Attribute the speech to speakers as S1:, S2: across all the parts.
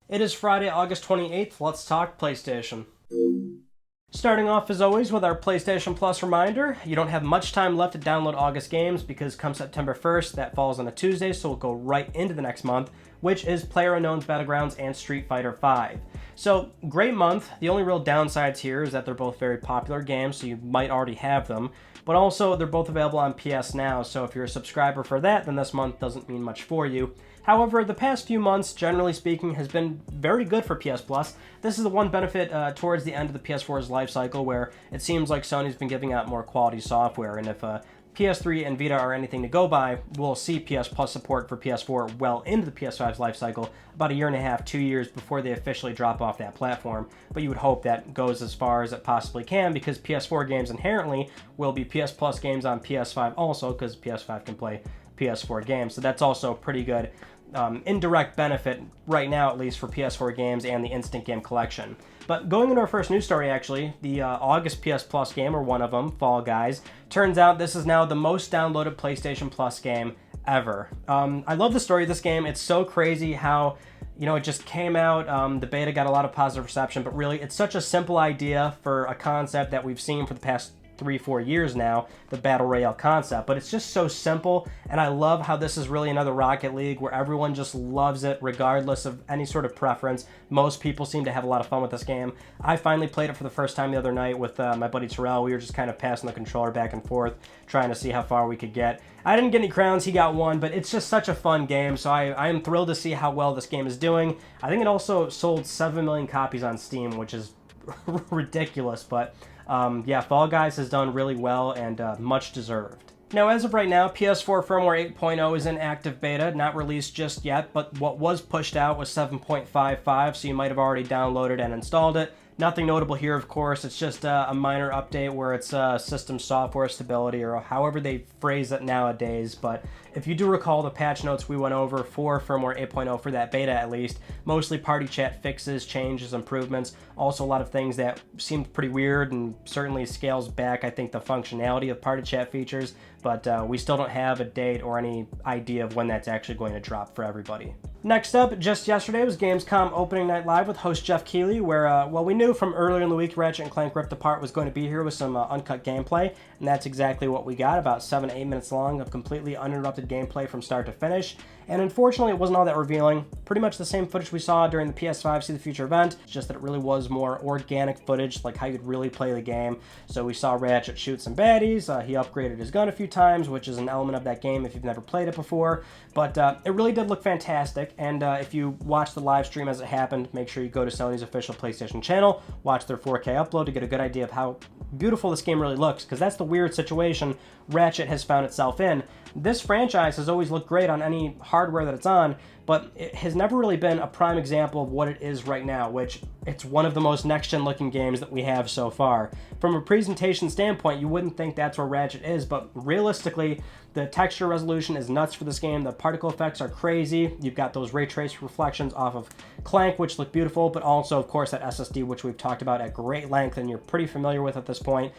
S1: It is Friday, August 28th. Let's talk PlayStation. Starting off as always with our PlayStation Plus reminder, you don't have much time left to download August games because come September 1st, that falls on a Tuesday, so we'll go right into the next month, which is PlayerUnknown's Battlegrounds and Street Fighter V. So, great month. The only real downsides here is that they're both very popular games, so you might already have them, but also they're both available on PS Now, so if you're a subscriber for that, then this month doesn't mean much for you. However, the past few months, generally speaking, has been very good for PS Plus. This is the one benefit towards the end of the PS4's life cycle where it seems like Sony's been giving out more quality software, and if PS3 and Vita are anything to go by, we'll see PS Plus support for PS4 well into the PS5's life cycle, about a year and a half, 2 years before they officially drop off that platform. But you would hope that goes as far as it possibly can, because PS4 games inherently will be PS Plus games on PS5 also, because PS5 can play PS4 games. So that's also pretty good indirect benefit right now, at least for PS4 games and the Instant Game Collection. But going into our first news story, actually, the August PS Plus game, or one of them, Fall Guys, turns out this is now the most downloaded PlayStation Plus game ever. I love the story of this game. It's so crazy how, it just came out, the beta got a lot of positive reception, but really, it's such a simple idea for a concept that we've seen for the past 3-4 years now, the Battle Royale concept, but it's just so simple, and I love how this is really another Rocket League where everyone just loves it regardless of any sort of preference. Most people seem to have a lot of fun with this game. I finally played it for the first time the other night with my buddy Terrell. We were just kind of passing the controller back and forth, trying to see how far we could get. I didn't get any crowns, he got one, but it's just such a fun game, so I am thrilled to see how well this game is doing. I think it also sold 7 million copies on Steam, which is ridiculous, but yeah, Fall Guys has done really well and much deserved. Now, as of right now, PS4 Firmware 8.0 is in active beta, not released just yet, but what was pushed out was 7.55, so you might have already downloaded and installed it. Nothing notable here, of course. It's just a minor update where it's system software stability, or however they phrase it nowadays. But if you do recall the patch notes we went over for Firmware 8.0, for that beta at least, mostly party chat fixes, changes, improvements, also a lot of things that seemed pretty weird and certainly scales back, I think, the functionality of party chat features, but we still don't have a date or any idea of when that's actually going to drop for everybody. Next up, just yesterday was Gamescom Opening Night Live with host Jeff Keighley, where, well, we knew from earlier in the week Ratchet Clank Rift Apart was going to be here with some uncut gameplay, and that's exactly what we got, about 7 to 8 minutes long of completely uninterrupted gameplay from start to finish. And unfortunately, it wasn't all that revealing. Pretty much the same footage we saw during the PS5 See the Future event, just that it really was more organic footage, like how you'd really play the game. So we saw Ratchet shoot some baddies, he upgraded his gun a few times, which is an element of that game if you've never played it before. But it really did look fantastic, and if you watch the live stream as it happened, make sure you go to Sony's official PlayStation channel, watch their 4K upload to get a good idea of how beautiful this game really looks, because that's the weird situation Ratchet has found itself in. This franchise has always looked great on any hardware that it's on, but it has never really been a prime example of what it is right now, which it's one of the most next-gen looking games that we have so far. From a presentation standpoint, you wouldn't think that's where Ratchet is, but realistically, the texture resolution is nuts for this game. The particle effects are crazy. You've got those ray trace reflections off of Clank, which look beautiful, but also, of course, that SSD, which we've talked about at great length and you're pretty familiar with at this point.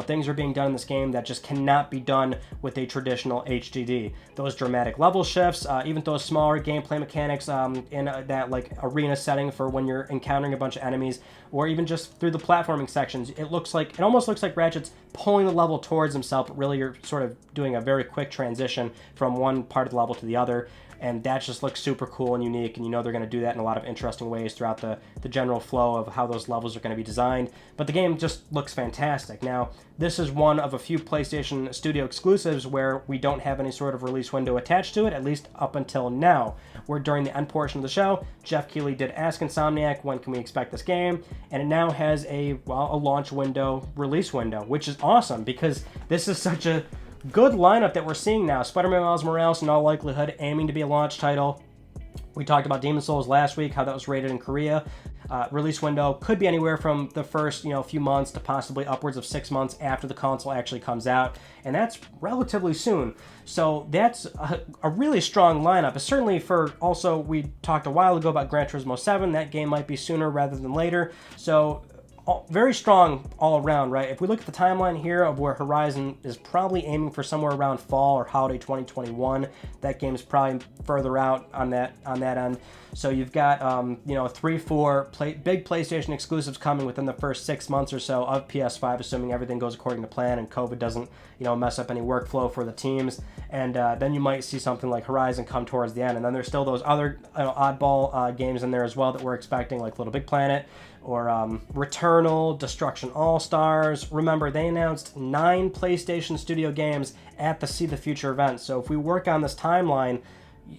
S1: Things are being done in this game that just cannot be done with a traditional HDD. Those dramatic level shifts, even those smaller gameplay mechanics in that like arena setting for when you're encountering a bunch of enemies, or even just through the platforming sections, it almost looks like Ratchet's pulling the level towards himself, but really you're sort of doing a very quick transition from one part of the level to the other, and that just looks super cool and unique, and they're going to do that in a lot of interesting ways throughout the general flow of how those levels are going to be designed, but the game just looks fantastic. Now, this is one of a few PlayStation Studio exclusives where we don't have any sort of release window attached to it, at least up until now, where during the end portion of the show, Jeff Keighley did ask Insomniac, when can we expect this game, and it now has a launch window, release window, which is awesome, because this is such a good lineup that we're seeing now. Spider-Man Miles Morales, in all likelihood, aiming to be a launch title. We talked about Demon's Souls last week, how that was rated in Korea. Release window could be anywhere from the first, few months to possibly upwards of 6 months after the console actually comes out, and that's relatively soon. So that's a really strong lineup. Certainly for, also, we talked a while ago about Gran Turismo 7. That game might be sooner rather than later. So very strong all around, right? If we look at the timeline here of where Horizon is probably aiming for somewhere around fall or holiday 2021, that game's probably further out on that end. So you've got 3-4 big PlayStation exclusives coming within the first 6 months or so of PS5, assuming everything goes according to plan and COVID doesn't mess up any workflow for the teams. And then you might see something like Horizon come towards the end. And then there's still those other oddball games in there as well that we're expecting, like Little Big Planet or Returnal, Destruction All-Stars. Remember, they announced 9 PlayStation Studio games at the See the Future event. So if we work on this timeline,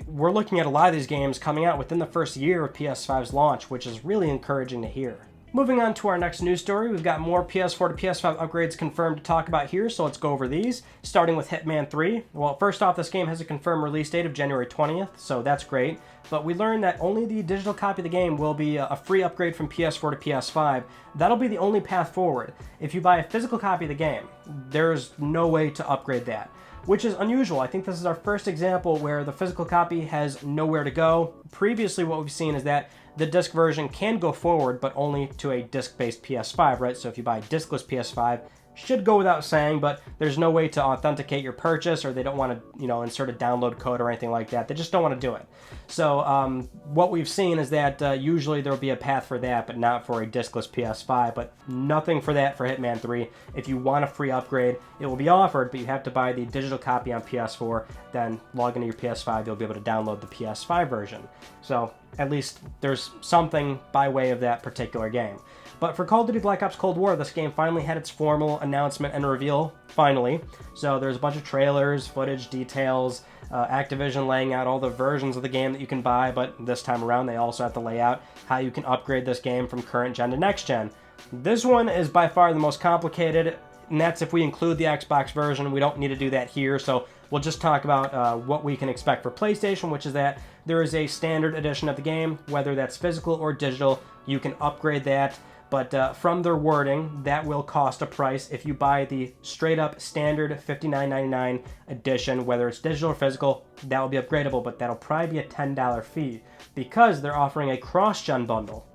S1: we're looking at a lot of these games coming out within the first year of PS5's launch, which is really encouraging to hear. Moving on to our next news story, we've got more PS4 to PS5 upgrades confirmed to talk about here, so let's go over these, starting with Hitman 3. Well, first off, this game has a confirmed release date of January 20th, so that's great, but we learned that only the digital copy of the game will be a free upgrade from PS4 to PS5. That'll be the only path forward. If you buy a physical copy of the game, there's no way to upgrade that, which is unusual. I think this is our first example where the physical copy has nowhere to go. Previously, what we've seen is that the disc version can go forward, but only to a disc-based PS5, right? So if you buy a discless PS5, should go without saying, but there's no way to authenticate your purchase, or they don't want to, insert a download code or anything like that. They just don't want to do it. So what we've seen is that usually there'll be a path for that, but not for a discless PS5, but nothing for that for Hitman 3. If you want a free upgrade, it will be offered, but you have to buy the digital copy on PS4, then log into your PS5, you'll be able to download the PS5 version. So at least there's something by way of that particular game. But for Call of Duty Black Ops Cold War, this game finally had its formal announcement and reveal, finally. So there's a bunch of trailers, footage, details, Activision laying out all the versions of the game that you can buy, but this time around they also have to lay out how you can upgrade this game from current gen to next gen. This one is by far the most complicated, and that's if we include the Xbox version. We don't need to do that here, so we'll just talk about what we can expect for PlayStation, which is that there is a standard edition of the game, whether that's physical or digital. You can upgrade that. But from their wording, that will cost a price. If you buy the straight-up standard $59.99 edition, whether it's digital or physical, that will be upgradable, but that'll probably be a $10 fee because they're offering a cross-gen bundle.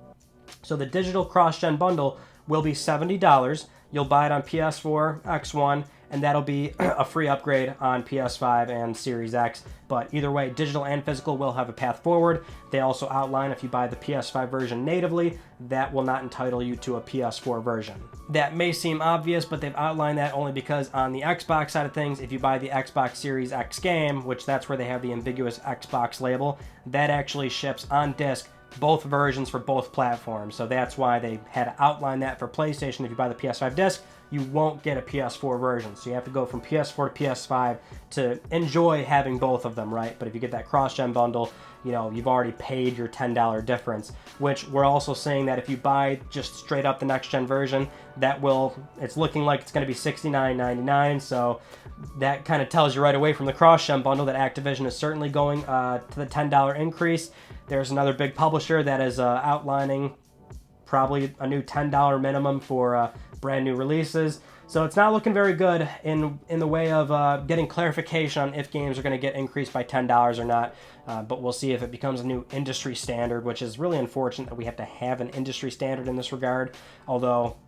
S1: So the digital cross-gen bundle will be $70. You'll buy it on PS4, X1, and that'll be a free upgrade on PS5 and Series X. But either way, digital and physical will have a path forward. They also outline if you buy the PS5 version natively, that will not entitle you to a PS4 version. That may seem obvious, but they've outlined that only because on the Xbox side of things, if you buy the Xbox Series X game, which that's where they have the ambiguous Xbox label, that actually ships on disc both versions for both platforms. So that's why they had to outline that for PlayStation. If you buy the PS5 disc, you won't get a PS4 version. So you have to go from PS4 to PS5 to enjoy having both of them, right? But if you get that cross-gen bundle, you've already paid your $10 difference, which we're also saying that if you buy just straight up the next-gen version, it's looking like it's going to be $69.99. So that kind of tells you right away from the cross-gen bundle that Activision is certainly going to the $10 increase. There's another big publisher that is outlining probably a new $10 minimum for brand new releases. So it's not looking very good in the way of getting clarification on if games are going to get increased by $10 or not. But we'll see if it becomes a new industry standard, which is really unfortunate that we have to have an industry standard in this regard. Although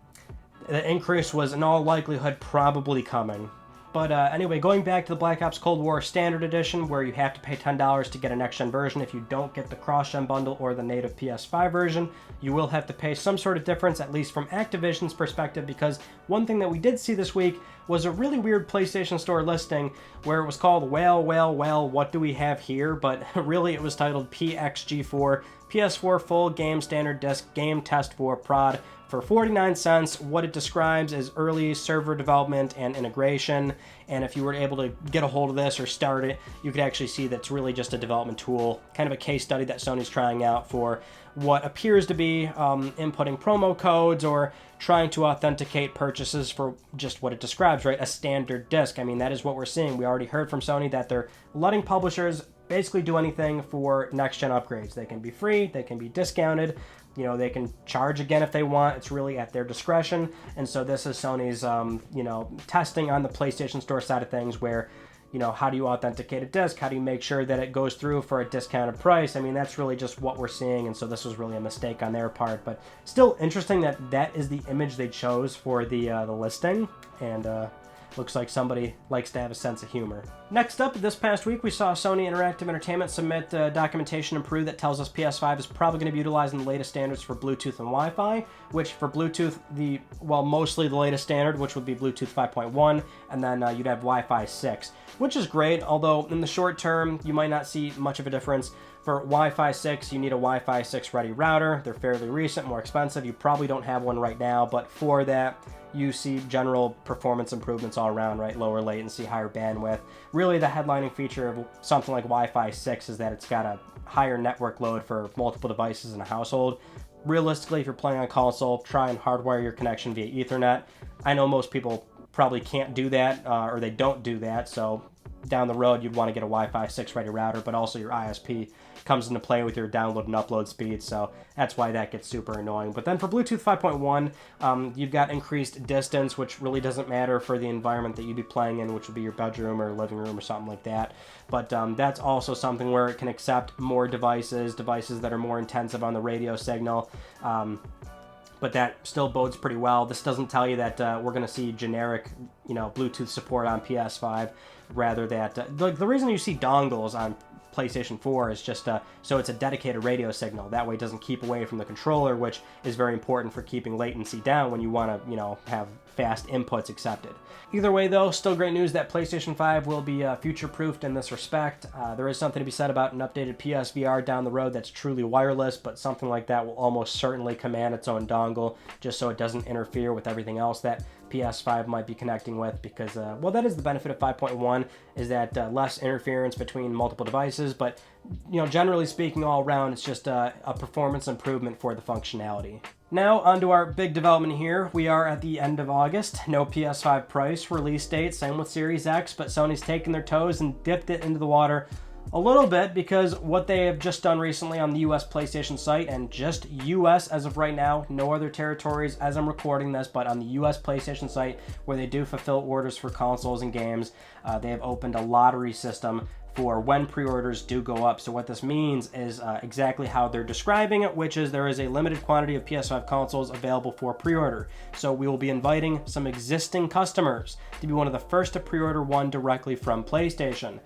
S1: the increase was in all likelihood probably coming. But anyway, going back to the Black Ops Cold War Standard Edition, where you have to pay $10 to get a next-gen version. If you don't get the cross-gen bundle or the native PS5 version, you will have to pay some sort of difference, at least from Activision's perspective, because one thing that we did see this week was a really weird PlayStation Store listing where it was called, well, what do we have here? But really it was titled PXG4, PS4 Full Game Standard Disc Game Test for Prod, for 49 cents. What it describes is early server development and integration, and if you were able to get a hold of this or start it, you could actually see that's really just a development tool, kind of a case study that Sony's trying out for what appears to be inputting promo codes or trying to authenticate purchases for just what it describes, right? A standard disc. I mean, that is what we're seeing. We already heard from Sony that they're letting publishers basically do anything for next-gen upgrades. They can be free, they can be discounted, they can charge again if they want. It's really at their discretion. And so this is Sony's, testing on the PlayStation Store side of things where, how do you authenticate a disc? How do you make sure that it goes through for a discounted price? I mean, that's really just what we're seeing, and so this was really a mistake on their part. But still interesting that that is the image they chose for the listing, and looks like somebody likes to have a sense of humor. Next up, this past week, we saw Sony Interactive Entertainment submit documentation in Peru that tells us PS5 is probably going to be utilizing the latest standards for Bluetooth and Wi-Fi, which for Bluetooth, mostly the latest standard, which would be Bluetooth 5.1, and then you'd have Wi-Fi 6, which is great, although in the short term, you might not see much of a difference. For Wi-Fi 6, you need a Wi-Fi 6 ready router. They're fairly recent, more expensive. You probably don't have one right now, but for that, you see general performance improvements all around, right? Lower latency, higher bandwidth. Really, the headlining feature of something like Wi-Fi 6 is that it's got a higher network load for multiple devices in a household. Realistically, if you're playing on console, try and hardwire your connection via Ethernet. I know most people probably can't do that, or they don't do that, so down the road, you'd want to get a Wi-Fi 6 ready router, but also your ISP comes into play with your download and upload speed, so that's why that gets super annoying. But then for Bluetooth 5.1, you've got increased distance, which really doesn't matter for the environment that you'd be playing in, which would be your bedroom or living room or something like that. But that's also something where it can accept more devices that are more intensive on the radio signal. But that still bodes pretty well. This doesn't tell you that we're going to see generic, Bluetooth support on PS5. Rather that the reason you see dongles on PlayStation 4 is just so it's a dedicated radio signal. That way it doesn't keep away from the controller, which is very important for keeping latency down when you want to, have fast inputs accepted. Either way, though, still great news that PlayStation 5 will be future-proofed in this respect. There is something to be said about an updated PSVR down the road that's truly wireless, but something like that will almost certainly command its own dongle, just so it doesn't interfere with everything else that PS5 might be connecting with, because, that is the benefit of 5.1, is that less interference between multiple devices, but, generally speaking, all around, it's just a performance improvement for the functionality. Now, onto our big development here. We are at the end of August. No PS5 price, release date, same with Series X, but Sony's taken their toes and dipped it into the water a little bit, because what they have just done recently on the US PlayStation site, and just US as of right now, no other territories as I'm recording this, but on the US PlayStation site where they do fulfill orders for consoles and games, they have opened a lottery system for when pre-orders do go up. So what this means is exactly how they're describing it, which is there is a limited quantity of PS5 consoles available for pre-order. So we will be inviting some existing customers to be one of the first to pre-order one directly from PlayStation.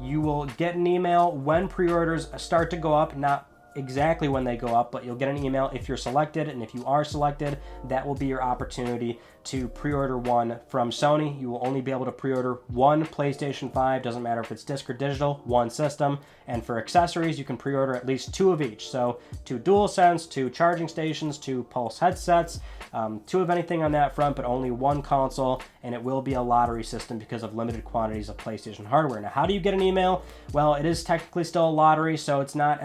S1: You will get an email when pre-orders start to go up, not exactly when they go up, but you'll get an email if you're selected, and if you are selected, that will be your opportunity to pre-order one from Sony. You will only be able to pre-order one PlayStation 5, doesn't matter if it's disc or digital, one system, and for accessories, you can pre-order at least 2 of each. So 2 DualSense, 2 charging stations, 2 Pulse headsets, 2 of anything on that front, but only 1 console, and it will be a lottery system because of limited quantities of PlayStation hardware. Now, how do you get an email? Well, it is technically still a lottery, so it's not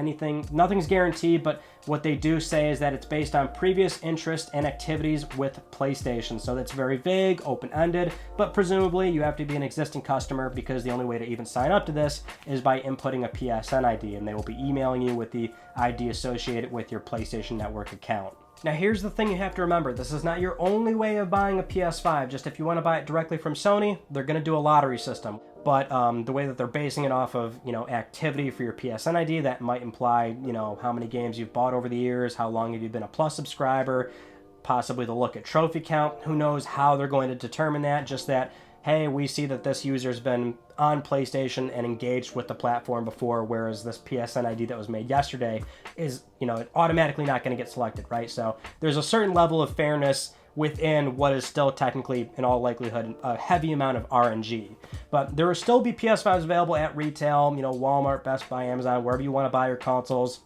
S1: nothing's guaranteed, but what they do say is that it's based on previous interest and activities with PlayStation. So that's very vague, open-ended, but presumably you have to be an existing customer, because the only way to even sign up to this is by inputting a PSN ID, and they will be emailing you with the ID associated with your PlayStation Network account. Now, here's the thing you have to remember. This is not your only way of buying a PS5. Just if you want to buy it directly from Sony, they're going to do a lottery system. But the way that they're basing it off of, activity for your PSN ID, that might imply, how many games you've bought over the years, how long have you been a Plus subscriber, possibly the look at trophy count. Who knows how they're going to determine that? Just that, hey, we see that this user's been on PlayStation and engaged with the platform before, whereas this PSN ID that was made yesterday is, automatically not going to get selected, right? So there's a certain level of fairness within what is still technically, in all likelihood, a heavy amount of RNG. But there will still be PS5s available at retail, Walmart, Best Buy, Amazon, wherever you want to buy your consoles.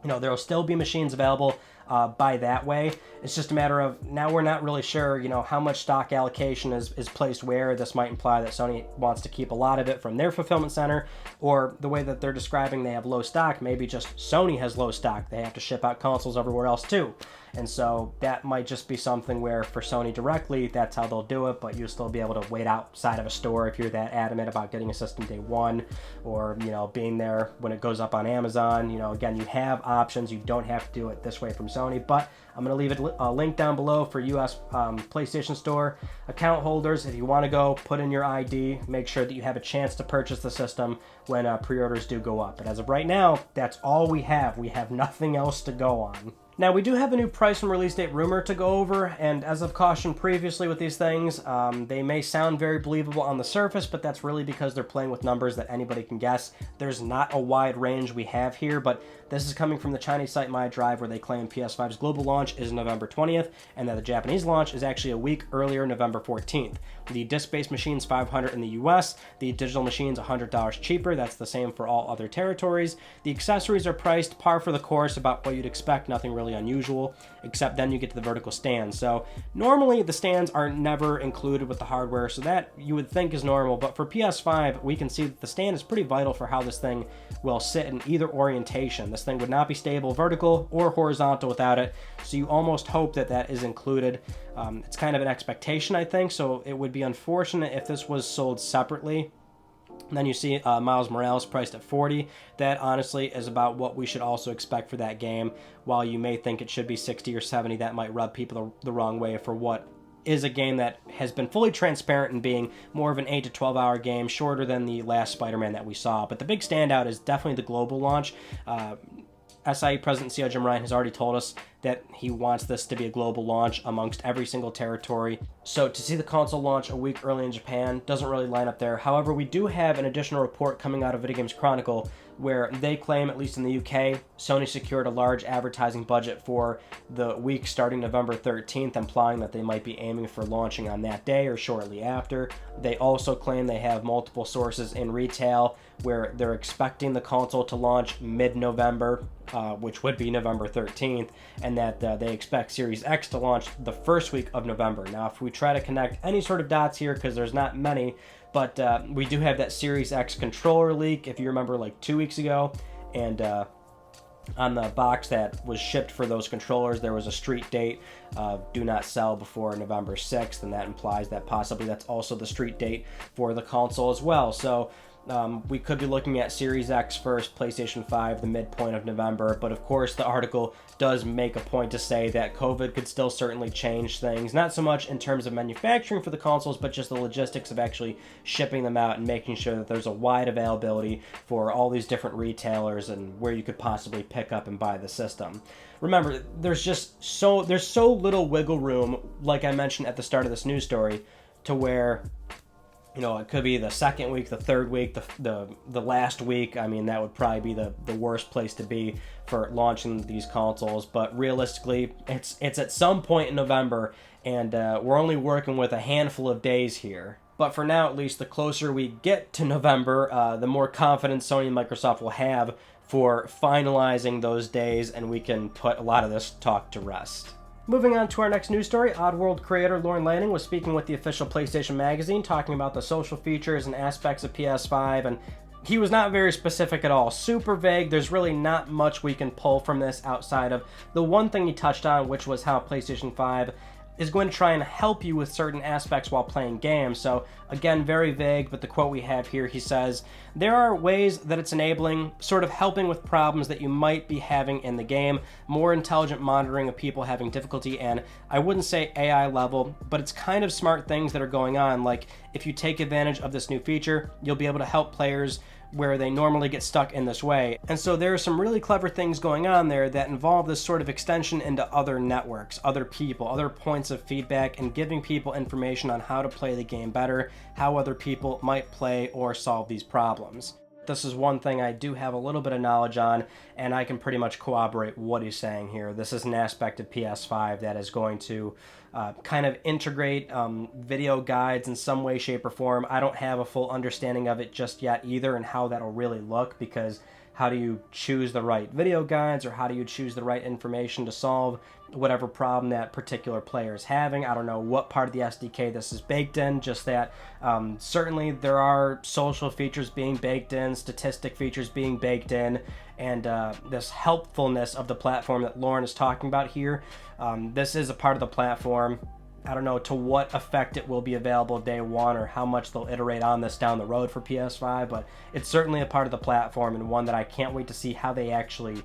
S1: There will still be machines available by that way. It's just a matter of, now we're not really sure, how much stock allocation is placed where. This might imply that Sony wants to keep a lot of it from their fulfillment center, or the way that they're describing they have low stock, maybe just Sony has low stock. They have to ship out consoles everywhere else too. And so that might just be something where for Sony directly, that's how they'll do it, but you'll still be able to wait outside of a store if you're that adamant about getting a system day one, or, being there when it goes up on Amazon. Again, you have options. You don't have to do it this way from Sony. Sony, but I'm going to leave a link down below for US PlayStation Store account holders. If you want to go, put in your ID, make sure that you have a chance to purchase the system when pre-orders do go up. But as of right now, that's all we have. We have nothing else to go on. Now, we do have a new price and release date rumor to go over, and as I've cautioned previously with these things, they may sound very believable on the surface, but that's really because they're playing with numbers that anybody can guess. There's not a wide range we have here, but this is coming from the Chinese site MyDrive, where they claim PS5's global launch is November 20th, and that the Japanese launch is actually a week earlier, November 14th. The disc-based machine's $500 in the US, the digital machine's $100 cheaper. That's the same for all other territories. The accessories are priced par for the course, about what you'd expect, nothing really unusual, except then you get to the vertical stands. So normally the stands are never included with the hardware, so that you would think is normal, but for PS5 we can see that the stand is pretty vital for how this thing will sit in either orientation. This thing would not be stable vertical or horizontal without it, so you almost hope that that is included. It's kind of an expectation, I think, so it would be unfortunate if this was sold separately. And then you see Miles Morales priced at $40. That honestly is about what we should also expect for that game. While you may think it should be $60 or $70, that might rub people the wrong way for what is a game that has been fully transparent in being more of an 8 to 12 hour game, shorter than the last Spider-Man that we saw. But the big standout is definitely the global launch. SIE President CEO Jim Ryan has already told us that he wants this to be a global launch amongst every single territory. So to see the console launch a week early in Japan doesn't really line up there. However, we do have an additional report coming out of Video Games Chronicle where they claim, at least in the UK, Sony secured a large advertising budget for the week starting November 13th, implying that they might be aiming for launching on that day or shortly after. They also claim they have multiple sources in retail where they're expecting the console to launch mid-November, which would be November 13th, and that they expect Series X to launch the first week of November. Now, if we try to connect any sort of dots here, because there's not many, but we do have that Series X controller leak, if you remember, like 2 weeks ago, and on the box that was shipped for those controllers, there was a street date of do not sell before November 6th, and that implies that possibly that's also the street date for the console as well. So we could be looking at Series X first, PlayStation 5, the midpoint of November, but of course the article does make a point to say that COVID could still certainly change things, not so much in terms of manufacturing for the consoles, but just the logistics of actually shipping them out and making sure that there's a wide availability for all these different retailers and where you could possibly pick up and buy the system. Remember, there's so little wiggle room, like I mentioned at the start of this news story, to where, you know, it could be the second week, the third week, the last week. I mean, that would probably be the worst place to be for launching these consoles. But realistically, it's at some point in November, and we're only working with a handful of days here. But for now, at least, the closer we get to November, the more confidence Sony and Microsoft will have for finalizing those days, and we can put a lot of this talk to rest. Moving on to our next news story, Oddworld creator Lorne Lanning was speaking with the official PlayStation magazine, talking about the social features and aspects of PS5, and he was not very specific at all. Super vague. There's really not much we can pull from this outside of the one thing he touched on, which was how PlayStation 5 is going to try and help you with certain aspects while playing games. So again, very vague, but the quote we have here, he says, "There are ways that it's enabling, sort of helping with problems that you might be having in the game, more intelligent monitoring of people having difficulty, and I wouldn't say AI level, but it's kind of smart things that are going on. Like, if you take advantage of this new feature, you'll be able to help players where they normally get stuck in this way." And so there are some really clever things going on there that involve this sort of extension into other networks, other people, other points of feedback, and giving people information on how to play the game better, how other people might play or solve these problems. This is one thing I do have a little bit of knowledge on, and I can pretty much corroborate what he's saying here. This is an aspect of PS5 that is going to kind of integrate video guides in some way, shape, or form. I don't have a full understanding of it just yet either, and how that'll really look, because how do you choose the right video guides, or how do you choose the right information to solve whatever problem that particular player is having? I don't know what part of the SDK this is baked in, just that certainly there are social features being baked in, statistic features being baked in, and this helpfulness of the platform that Lauren is talking about here, this is a part of the platform. I don't know to what effect it will be available day one, or how much they'll iterate on this down the road for PS5, but it's certainly a part of the platform, and one that I can't wait to see how they actually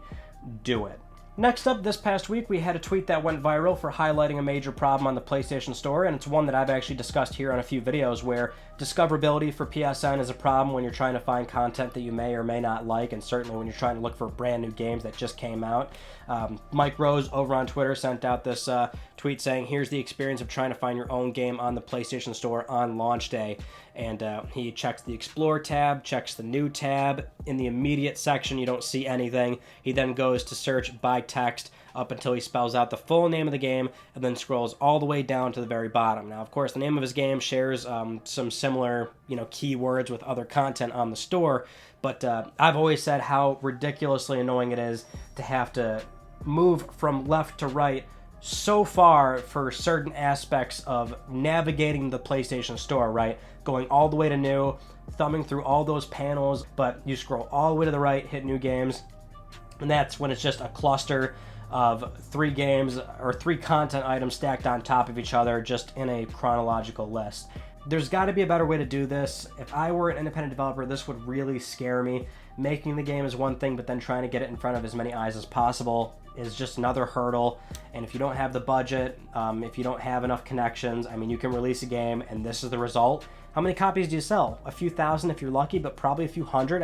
S1: do it. Next up, this past week, we had a tweet that went viral for highlighting a major problem on the PlayStation Store, and it's one that I've actually discussed here on a few videos, where discoverability for PSN is a problem when you're trying to find content that you may or may not like, and certainly when you're trying to look for brand new games that just came out. Mike Rose over on Twitter sent out this tweet saying, here's the experience of trying to find your own game on the PlayStation Store on launch day. And he checks the Explore tab, checks the New tab. In the immediate section, you don't see anything. He then goes to search by text up until he spells out the full name of the game, and then scrolls all the way down to the very bottom. Now, of course, the name of his game shares some similar, keywords with other content on the store, but I've always said how ridiculously annoying it is to have to move from left to right so far for certain aspects of navigating the PlayStation Store, right? Going all the way to new, thumbing through all those panels, but you scroll all the way to the right, hit new games, and that's when it's just a cluster of 3 games or 3 content items stacked on top of each other, just in a chronological list. There's got to be a better way to do this. If I were an independent developer, this would really scare me. Making the game is one thing, but then trying to get it in front of as many eyes as possible is just another hurdle. And if you don't have the budget, if you don't have enough connections, you can release a game and this is the result. How many copies do you sell? A few thousand if you're lucky, but probably a few hundred.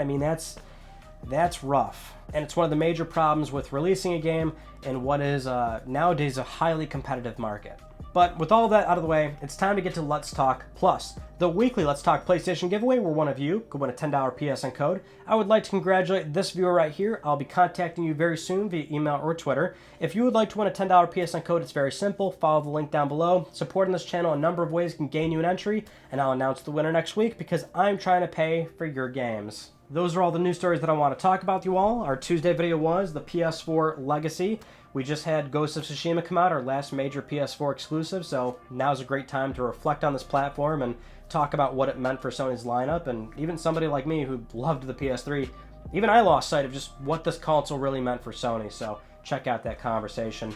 S1: That's rough. And it's one of the major problems with releasing a game in what is nowadays a highly competitive market. But with all that out of the way, it's time to get to Let's Talk Plus, the weekly Let's Talk PlayStation giveaway where one of you could win a $10 PSN code. I would like to congratulate this viewer right here. I'll be contacting you very soon via email or Twitter. If you would like to win a $10 PSN code, it's very simple. Follow the link down below. Supporting this channel a number of ways can gain you an entry, and I'll announce the winner next week because I'm trying to pay for your games. Those are all the news stories that I want to talk about with you all. Our Tuesday video was the PS4 Legacy. We just had Ghost of Tsushima come out, our last major PS4 exclusive, so now's a great time to reflect on this platform and talk about what it meant for Sony's lineup, and even somebody like me who loved the PS3, even I lost sight of just what this console really meant for Sony, so check out that conversation.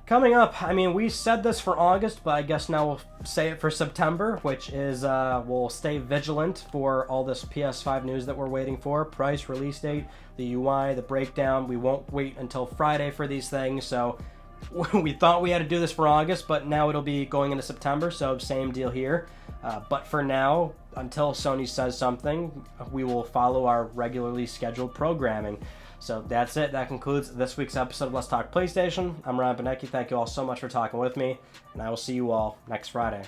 S1: Coming up, we said this for August, but I guess now we'll say it for September, which is we'll stay vigilant for all this PS5 news that we're waiting for. Price, release date, the UI, the breakdown. We won't wait until Friday for these things, so we thought we had to do this for August, but now it'll be going into September, so same deal here. But for now, until Sony says something, we will follow our regularly scheduled programming. So that's it. That concludes this week's episode of Let's Talk PlayStation. I'm Ryan Benecki. Thank you all so much for talking with me, and I will see you all next Friday.